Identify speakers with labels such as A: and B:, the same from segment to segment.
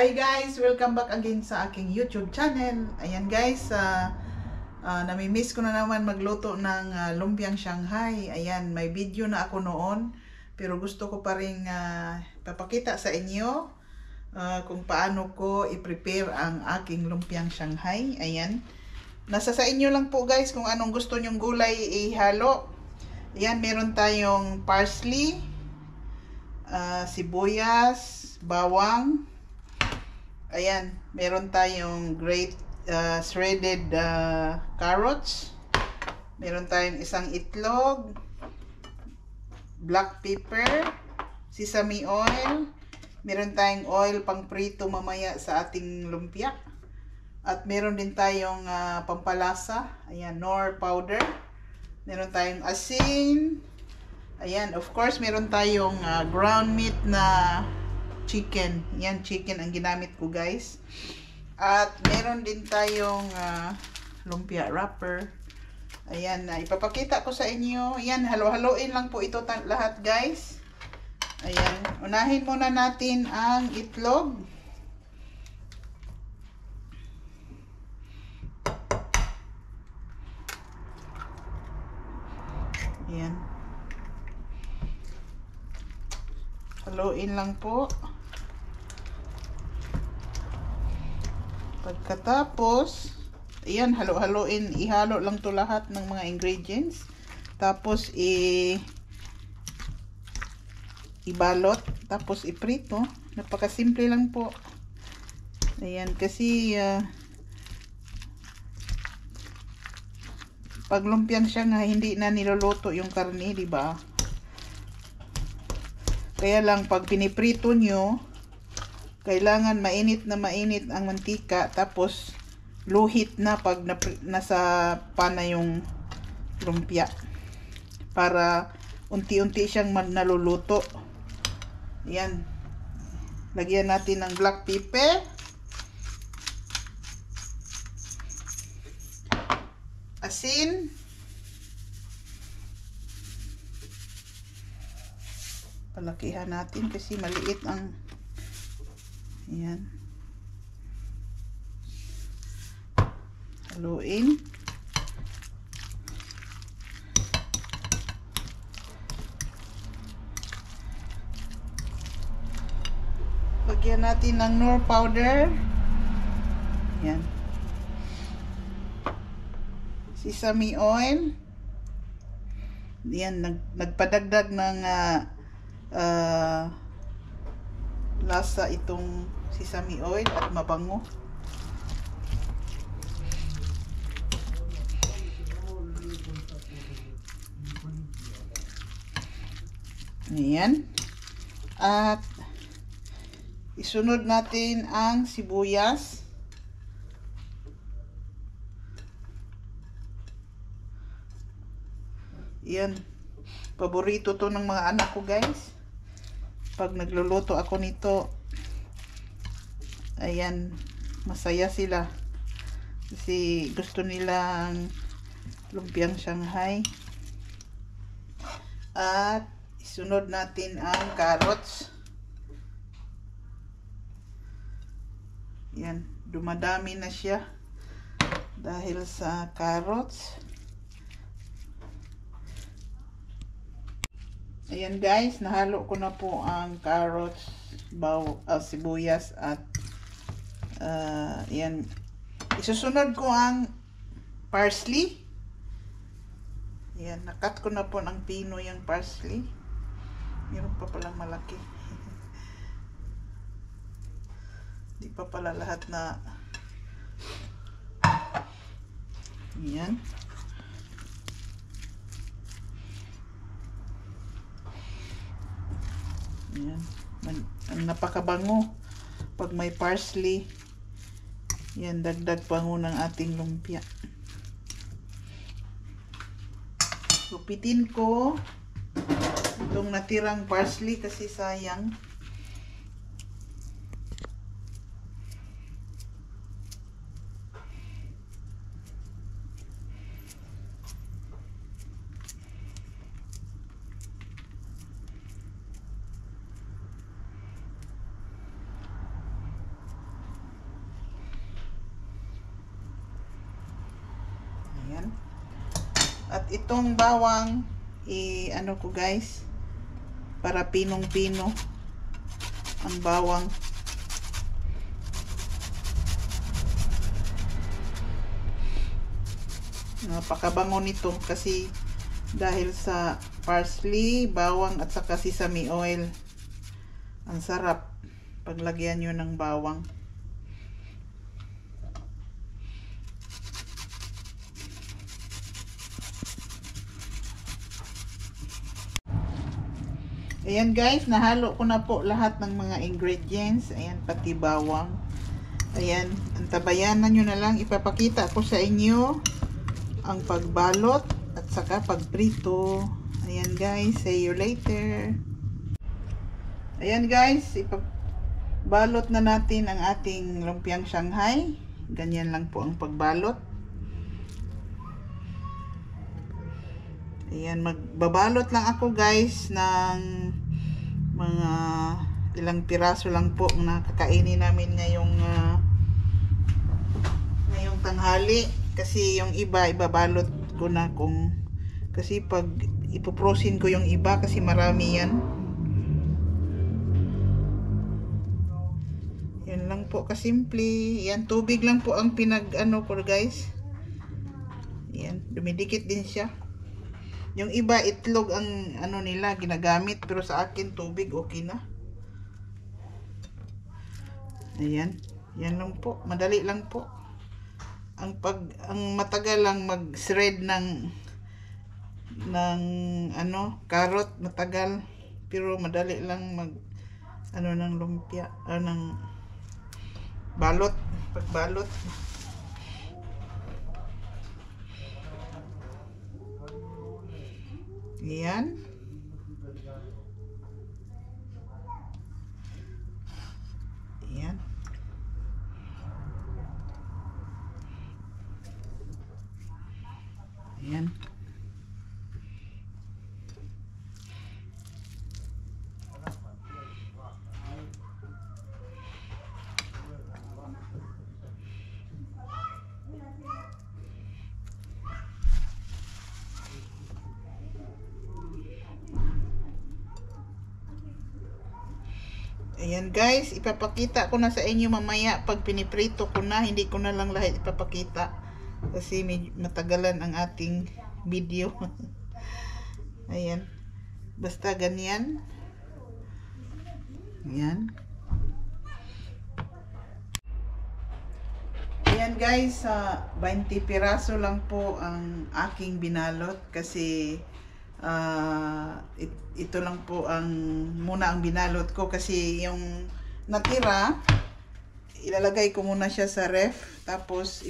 A: Hi guys! Welcome back again sa aking YouTube channel. Ayan guys, namimiss ko na naman magluto ng lumpiang Shanghai. Ayan, may video na ako noon. Pero gusto ko pa rin papakita sa inyo kung paano ko i-prepare ang aking lumpiang Shanghai. Ayan. Nasa sa inyo lang po guys kung anong gusto nyong gulay ihalo. Ayan, meron tayong parsley, sibuyas, bawang. Ayan, meron tayong shredded carrots. Meron tayong isang itlog, black pepper, sesame oil. Meron tayong oil pang prito mamaya sa ating lumpia. At meron din tayong pampalasa. Ayan, Knorr powder. Meron tayong asin. Ayan, of course, meron tayong ground meat na chicken. Yan, chicken ang ginamit ko guys. At meron din tayong lumpia wrapper. Ayan, ipapakita ko sa inyo. Ayan, halo-haloin lang po ito lahat guys. Ayan, unahin muna natin ang itlog. Ayan. Haluin lang po. Pagkatapos, ayan, halo-haloin, ihalo lang to lahat ng mga ingredients. Tapos ibalot, tapos iprito. Napakasimple lang po. Ayan, kasi pag lumpiang siya nga hindi na niluluto yung karne, di ba? Kaya lang pag piniprito nyo, kailangan mainit na mainit ang mantika, tapos luhit na pag nasa pana yung lumpia, para unti-unti siyang naluluto. Yan, lagyan natin ng black pepper, asin, palakihan natin kasi maliit ang ayan. Haluin. Lagyan natin ng Knorr powder. Ayan. Sesame oil. Ayan, nagpadagdag ng lasa itong sesame oil at mabango. Ayan. At isunod natin ang sibuyas. Ayan. Paborito to ng mga anak ko guys. Pag nagluluto ako nito, ayan, masaya sila kasi gusto nilang lumpiang Shanghai. At isunod natin ang carrots. Yan, dumadami na siya dahil sa carrots. Ayan guys, nahalo ko na po ang carrots, sibuyas at ayan. Isusunod ko ang parsley. Ayan, nakat ko na po ng pino yung parsley. Meron pa palang malaki. Di pa pala lahat na. Ayan. Ayan. Ang napakabango pag may parsley. Yan, dagdag bango ng ating lumpia. Lupitin ko itong natirang parsley kasi sayang. Ayan. At itong bawang, ano ko guys, para pinong-pino ang bawang. Napakabango nito kasi dahil sa parsley, bawang at saka sesame oil. Ang sarap paglagyan nyo ng bawang. Ayan guys, nahalo ko na po lahat ng mga ingredients. Ayan, pati bawang. Ayan, antabayanan nyo na lang. Ipapakita ko sa inyo ang pagbalot at saka pagprito. Ayan guys, see you later. Ayan guys, balot na natin ang ating lumpiang Shanghai. Ganyan lang po ang pagbalot. Ayan, magbabalot lang ako guys ng mga ilang piraso lang po na kakainin namin ngayong tanghali. Kasi yung iba, ibabalot ko na kasi pag ipoprosin ko yung iba kasi marami yan. Yan lang po kasimple. Yan, tubig lang po ang pinag-ano ko guys. Yan, dumidikit din siya. Yung iba, itlog ang ano nila, ginagamit. Pero sa akin, tubig, okay na. Ayan. Yan lang po. Madali lang po. Ang matagal lang mag-shred ng carrot, matagal. Pero madali lang ng lumpia, ng balot, pagbalot. Ayan. Ayan. Ayan. Ayan guys, ipapakita ko na sa inyo mamaya pag piniprito ko na, hindi ko na lang lahat ipapakita kasi matagalan ang ating video. Ayan, basta ganyan. Ayan. Ayan guys, 20 piraso lang po ang aking binalot kasi ito lang po muna ang binalot ko kasi yung natira ilalagay ko muna siya sa ref tapos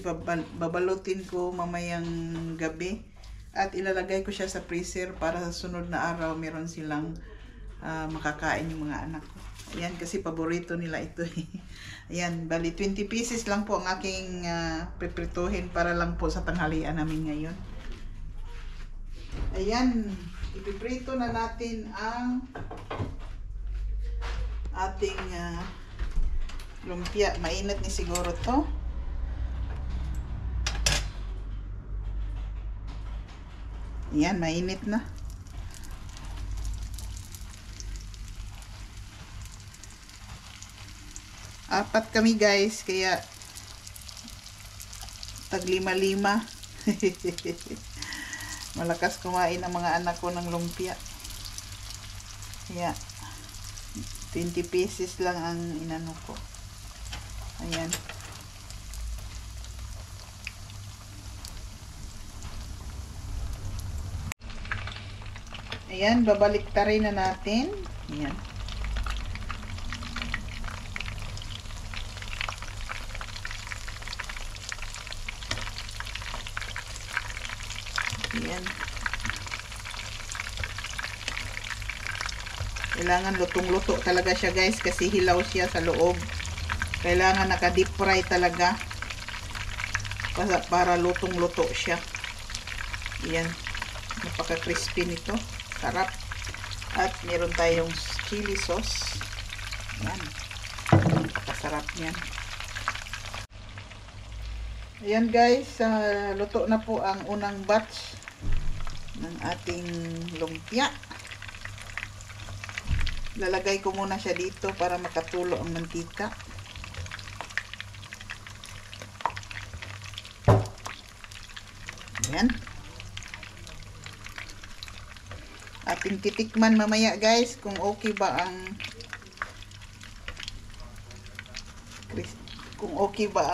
A: babalutin ko mamayang gabi at ilalagay ko siya sa freezer para sa sunod na araw meron silang makakain yung mga anak ko. Ayan kasi paborito nila ito. Ayan, bali 20 pieces lang po ang aking piprituhin para lang po sa tanghalian namin ngayon. Ayan, ipiprito na natin ang ating lumpia. Mainit ni siguro to. Ayan, mainit na. Apat kami guys, kaya tag 5-5. Malakas kumain ang mga anak ko ng lumpia. Kaya 20 pieces lang ang inano ko. Ayan. Ayan, babaliktarin na natin. Ayan. Ayan. Kailangan lutong-luto talaga siya guys kasi hilaw siya sa loob. Kailangan naka-deep fry talaga para lutong-luto siya. Ayan. Napaka-crispy nito. Sarap. At meron tayong chili sauce. Ayan. Napakasarap niyan. Ayan guys, luto na po ang unang batch ng ating lumpia. Lalagay ko muna siya dito para makatulo ang mantika. Ayan. Ating titikman mamaya guys kung okay ba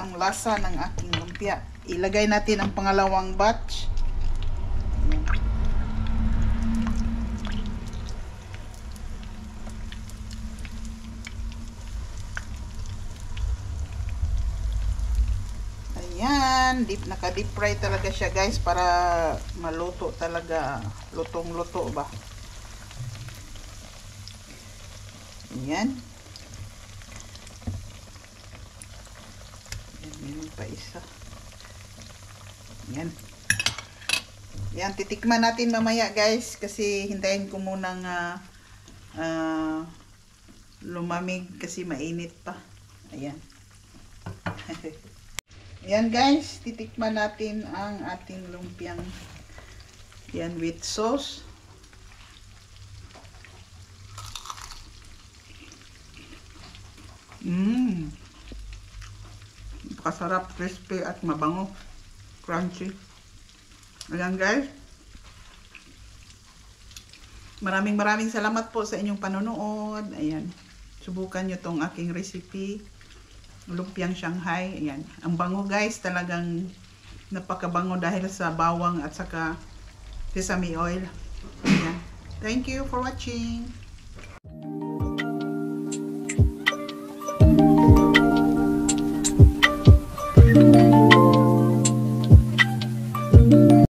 A: ang lasa ng aking lumpia. Ilagay natin ang pangalawang batch. Ayan, naka-deep fry talaga siya guys para maluto talaga, lutong-luto ba. Ayan. Meron pa isa. Ayan. Ayan, titikman natin mamaya guys kasi hintayin ko munang lumamig kasi mainit pa. Ayan. Ayan guys, titikman natin ang ating lumpiang yan with sauce. Napakasarap, crispy at mabango, crunchy. Ayan guys, maraming salamat po sa inyong panonood. Ayan, subukan nyo tong aking recipe, lumpiang Shanghai. Ayan, ang bango guys, talagang napakabango dahil sa bawang at saka sesame oil. Ayan. Thank you for watching.